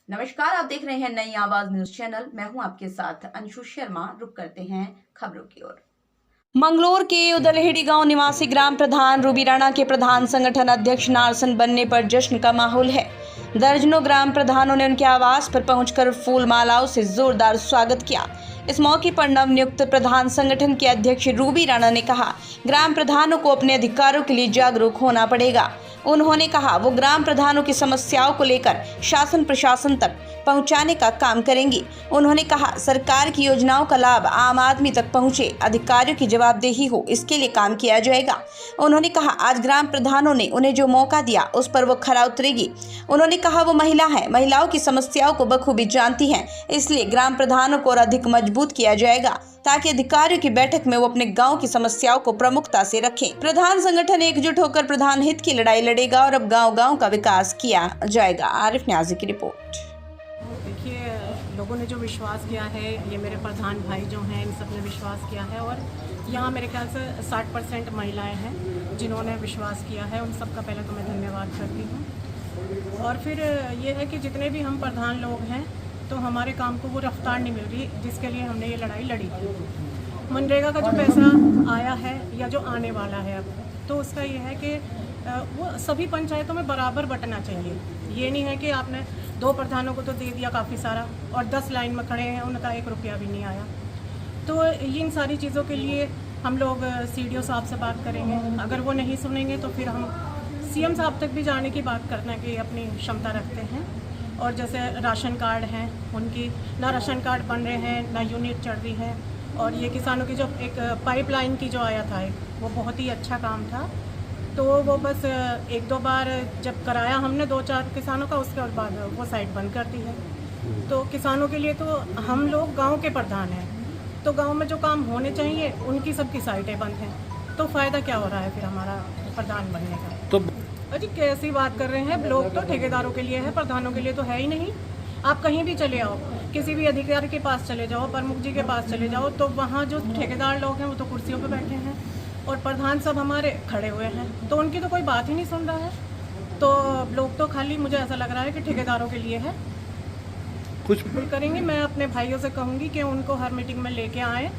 नमस्कार, आप देख रहे हैं नई आवाज न्यूज चैनल। मैं हूं आपके साथ अंशु शर्मा। रुक करते हैं खबरों की ओर। मंगलोर के उदलहेड़ी गांव निवासी ग्राम प्रधान रूबी राणा के प्रधान संगठन अध्यक्ष नारसन बनने पर जश्न का माहौल है। दर्जनों ग्राम प्रधानों ने उनके आवास पर पहुंचकर फूल मालाओं से जोरदार स्वागत किया। इस मौके पर नवनियुक्त प्रधान संगठन के अध्यक्ष रूबी राणा ने कहा, ग्राम प्रधानों को अपने अधिकारों के लिए जागरूक होना पड़ेगा। उन्होंने कहा वो ग्राम प्रधानों की समस्याओं को लेकर शासन प्रशासन तक पहुंचाने का काम करेंगी। उन्होंने कहा सरकार की योजनाओं का लाभ आम आदमी तक पहुंचे, अधिकारियों की जवाबदेही हो, इसके लिए काम किया जाएगा। उन्होंने कहा आज ग्राम प्रधानों ने उन्हें जो मौका दिया उस पर वो खरा उतरेगी। उन्होंने कहा वो महिला है, महिलाओं की समस्याओं को बखूबी जानती हैं, इसलिए ग्राम प्रधानों को और अधिक मजबूत किया जाएगा ताकि अधिकारियों की बैठक में वो अपने गांव की समस्याओं को प्रमुखता से रखें। प्रधान संगठन एकजुट होकर प्रधान हित की लड़ाई लड़ेगा और अब गांव-गांव का विकास किया जाएगा। आरिफ न्याजी की रिपोर्ट। देखिए, लोगों ने जो विश्वास किया है, ये मेरे प्रधान भाई जो हैं इन सब ने विश्वास किया है और यहाँ मेरे ख्याल से 60% महिलाएं हैं जिन्होंने विश्वास किया है। उन सब का पहले तो मैं धन्यवाद करती हूँ। और फिर ये है कि जितने भी हम प्रधान लोग हैं तो हमारे काम को वो रफ्तार नहीं मिल रही जिसके लिए हमने ये लड़ाई लड़ी थी। मनरेगा का जो पैसा आया है या जो आने वाला है अब, तो उसका ये है कि वो सभी पंचायतों में बराबर बंटना चाहिए। ये नहीं है कि आपने 2 प्रधानों को तो दे दिया काफ़ी सारा और 10 लाइन में खड़े हैं, उनका 1 रुपया भी नहीं आया। तो इन सारी चीज़ों के लिए हम लोग CDO साहब से बात करेंगे। अगर वो नहीं सुनेंगे तो फिर हम CM साहब तक भी जाने की बात करने की अपनी क्षमता रखते हैं। और जैसे राशन कार्ड हैं, उनकी ना राशन कार्ड बन रहे हैं ना यूनिट चढ़ रही है। और ये किसानों की जो एक पाइपलाइन की जो आया था वो बहुत ही अच्छा काम था। तो वो बस 1-2 बार जब कराया हमने 2-4 किसानों का, उसके बाद वो साइट बंद कर दी है। तो किसानों के लिए तो हम लोग गांव के प्रधान हैं, तो गांव में जो काम होने चाहिए उनकी सबकी साइटें बंद हैं। तो फ़ायदा क्या हो रहा है फिर हमारा प्रधान बनने का? तो अजी कैसी बात कर रहे हैं, लोग तो ठेकेदारों के लिए है, प्रधानों के लिए तो है ही नहीं। आप कहीं भी चले आओ, किसी भी अधिकारी के पास चले जाओ, प्रमुख जी के पास चले जाओ, तो वहाँ जो ठेकेदार लोग हैं वो तो कुर्सियों पे बैठे हैं और प्रधान सब हमारे खड़े हुए हैं, तो उनकी तो कोई बात ही नहीं सुन रहा है। तो लोग तो खाली, मुझे ऐसा लग रहा है कि ठेकेदारों के लिए है। कुछ करेंगे। मैं अपने भाइयों से कहूँगी कि उनको हर मीटिंग में लेके आएँ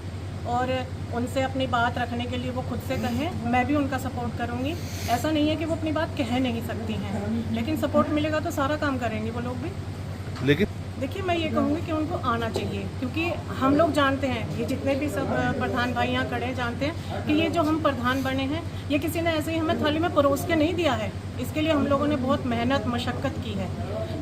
और उनसे अपनी बात रखने के लिए वो खुद से कहें। मैं भी उनका सपोर्ट करूँगी। ऐसा नहीं है कि वो अपनी बात कह नहीं सकती हैं, लेकिन सपोर्ट मिलेगा तो सारा काम करेंगे वो लोग भी। लेकिन देखिए, मैं ये कहूँगी कि उनको आना चाहिए, क्योंकि हम लोग जानते हैं, ये जितने भी सब प्रधान भाई यहाँ खड़े जानते हैं कि ये जो हम प्रधान बने हैं ये किसी ने ऐसे ही हमें थाली में परोस के नहीं दिया है। इसके लिए हम लोगों ने बहुत मेहनत मशक्क़त की है,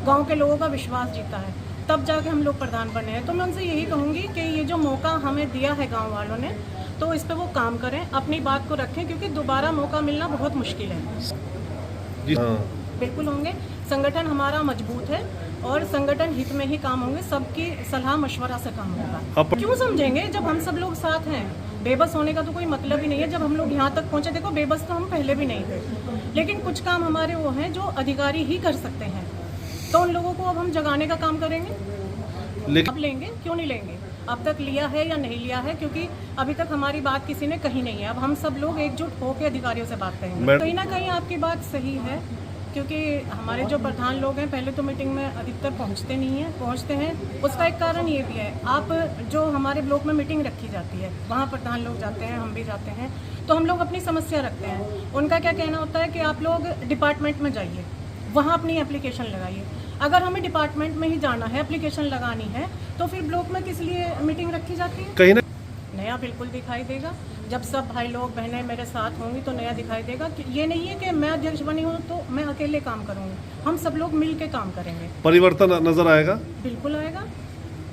गाँव के लोगों का विश्वास जीता है, तब जाके हम लोग प्रधान बने हैं। तो मैं उनसे यही कहूँगी कि ये जो मौका हमें दिया है गांव वालों ने, तो इस पे वो काम करें, अपनी बात को रखें, क्योंकि दोबारा मौका मिलना बहुत मुश्किल है। बिल्कुल होंगे। संगठन हमारा मजबूत है और संगठन हित में ही काम होंगे, सबकी सलाह मशवरा से काम होगा। क्यों समझेंगे जब हम सब लोग साथ हैं? बेबस होने का तो कोई मतलब ही नहीं है। जब हम लोग यहाँ तक पहुँचे, देखो बेबस तो हम पहले भी नहीं थे, लेकिन कुछ काम हमारे वो हैं जो अधिकारी ही कर सकते हैं, तो उन लोगों को अब हम जगाने का काम करेंगे। अब लेंगे, क्यों नहीं लेंगे? अब तक लिया है या नहीं लिया है, क्योंकि अभी तक हमारी बात किसी ने कही नहीं है। अब हम सब लोग एकजुट होकर अधिकारियों से बात करेंगे। कहीं ना कहीं आपकी बात सही है, क्योंकि हमारे जो प्रधान लोग हैं पहले तो मीटिंग में अधिकतर पहुंचते नहीं हैं। पहुंचते हैं उसका एक कारण ये भी है, आप जो हमारे ब्लॉक में मीटिंग रखी जाती है वहाँ प्रधान लोग जाते हैं, हम भी जाते हैं, तो हम लोग अपनी समस्या रखते हैं। उनका क्या कहना होता है कि आप लोग डिपार्टमेंट में जाइए, वहाँ अपनी एप्लीकेशन लगाइए। अगर हमें डिपार्टमेंट में ही जाना है, एप्लीकेशन लगानी है, तो फिर ब्लॉक में किस लिए मीटिंग रखी जाती है? कहीं नया बिल्कुल दिखाई देगा। जब सब भाई लोग बहनें मेरे साथ होंगी तो नया दिखाई देगा। कि ये नहीं है कि मैं अध्यक्ष बनी हूँ तो मैं अकेले काम करूँगी, हम सब लोग मिल के काम करेंगे। परिवर्तन नजर आएगा? बिल्कुल आएगा,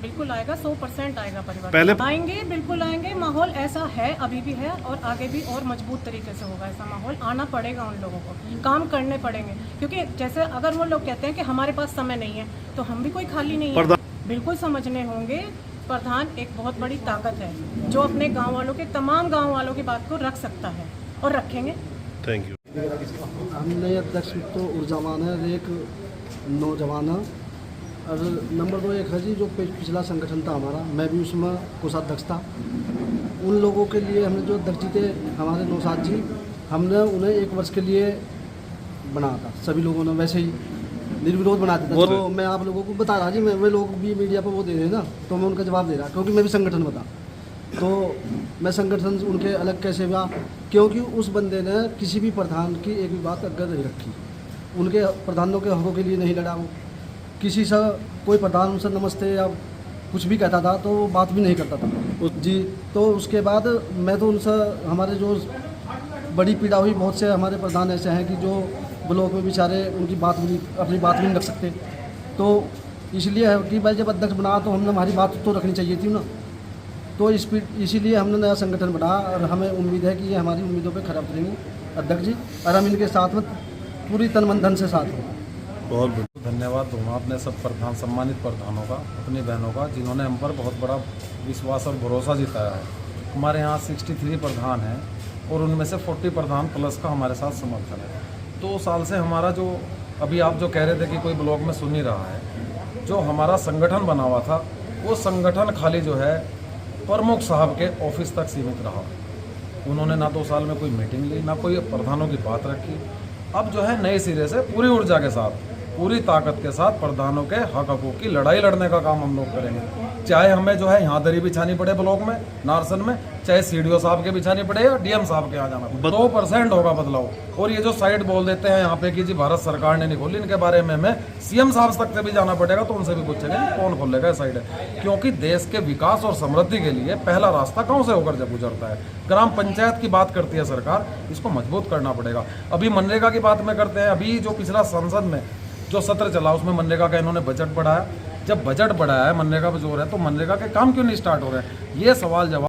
बिल्कुल आएगा, 100% आएगा परिवर्तन। पहले आएंगे, बिल्कुल आएंगे। माहौल ऐसा है, अभी भी है और आगे भी और मजबूत तरीके से होगा। ऐसा माहौल आना पड़ेगा, उन लोगों को काम करने पड़ेंगे, क्योंकि जैसे अगर वो लोग कहते हैं कि हमारे पास समय नहीं है, तो हम भी कोई खाली नहीं है। बिल्कुल समझने होंगे, प्रधान एक बहुत बड़ी ताकत है जो अपने गाँव वालों के, तमाम गाँव वालों की बात को रख सकता है और रखेंगे। Thank you. हम नए अध्यक्ष तो ऊर्जावान है, एक नौजवान है। और नंबर 2 एक है जी, जो पिछला संगठन था हमारा, मैं भी उसमें कोषाध्यक्ष था। उन लोगों के लिए हमने जो अध्यक्ष जी थे हमारे नौसाद जी, हमने उन्हें 1 वर्ष के लिए बनाया था। सभी लोगों ने वैसे ही निर्विरोध बना देता। वो तो मैं आप लोगों को बता रहा जी, मैं वे लोग भी मीडिया पर वो दे रहे हैं ना, तो मैं उनका जवाब दे रहा, क्योंकि मैं भी संगठन बता। तो मैं संगठन उनके अलग कैसे हुआ, क्योंकि उस बंदे ने किसी भी प्रधान की एक भी बात अगर नहीं रखी, उनके प्रधानों के हकों के लिए नहीं लड़ा। वो किसी से कोई प्रधान उनसे नमस्ते या कुछ भी कहता था तो वो बात भी नहीं करता था जी। तो उसके बाद मैं तो उनसे, हमारे जो बड़ी पीड़ा हुई, बहुत से हमारे प्रधान ऐसे हैं कि जो ब्लॉक में बेचारे उनकी बात भी अपनी बात भी नहीं रख सकते। तो इसलिए है कि भाई जब अध्यक्ष बना तो हमने हमारी बात तो रखनी चाहिए थी ना। तो इसीलिए हमने नया संगठन बनाया और हमें उम्मीद है कि ये हमारी उम्मीदों पे खरा उतरेंगे अध्यक्ष जी, और हम इनके साथ में पूरी तन मन धन से साथ हैं। बहुत बढ़िया। धन्यवाद दूंगा अपने सब प्रधान, सम्मानित प्रधानों का, अपनी बहनों का, जिन्होंने हम पर बहुत बड़ा विश्वास और भरोसा जिताया है। हमारे यहाँ 63 प्रधान हैं और उनमें से 40 प्रधान प्लस का हमारे साथ समर्थन है। 2 साल से हमारा जो, अभी आप जो कह रहे थे कि कोई ब्लॉक में सुन ही रहा है, जो हमारा संगठन बना हुआ था वो संगठन खाली जो है प्रमुख साहब के ऑफिस तक सीमित रहा। उन्होंने ना 2 साल में कोई मीटिंग ली, ना कोई प्रधानों की बात रखी। अब जो है नए सिरे से पूरी ऊर्जा के साथ, पूरी ताकत के साथ प्रधानों के हक हकूक़ की लड़ाई लड़ने का काम हम लोग करेंगे। चाहे हमें जो है यहाँ दरी बिछानी पड़े ब्लॉक में, नारसन में, चाहे सीडीओ साहब के बिछानी पड़े या डीएम साहब के यहाँ जाना पड़े, 2% होगा बदलाव। और ये जो साइड बोल देते हैं यहाँ पे कि जी भारत सरकार ने नहीं खोली, इनके बारे में हमें सीएम साहब तक से भी जाना पड़ेगा, तो उनसे भी पूछेंगे कौन खोलेगा ये साइड है। क्योंकि देश के विकास और समृद्धि के लिए पहला रास्ता गाँव से होकर जब गुजरता है। ग्राम पंचायत की बात करती है सरकार, इसको मजबूत करना पड़ेगा। अभी मनरेगा की बात में करते हैं, अभी जो पिछला संसद में जो सत्र चला उसमें मनरेगा का इन्होंने बजट बढ़ाया। जब बजट बढ़ाया है, मनरेगा पर जोर है, तो मनरेगा के काम क्यों नहीं स्टार्ट हो रहे हैं? ये सवाल जवाब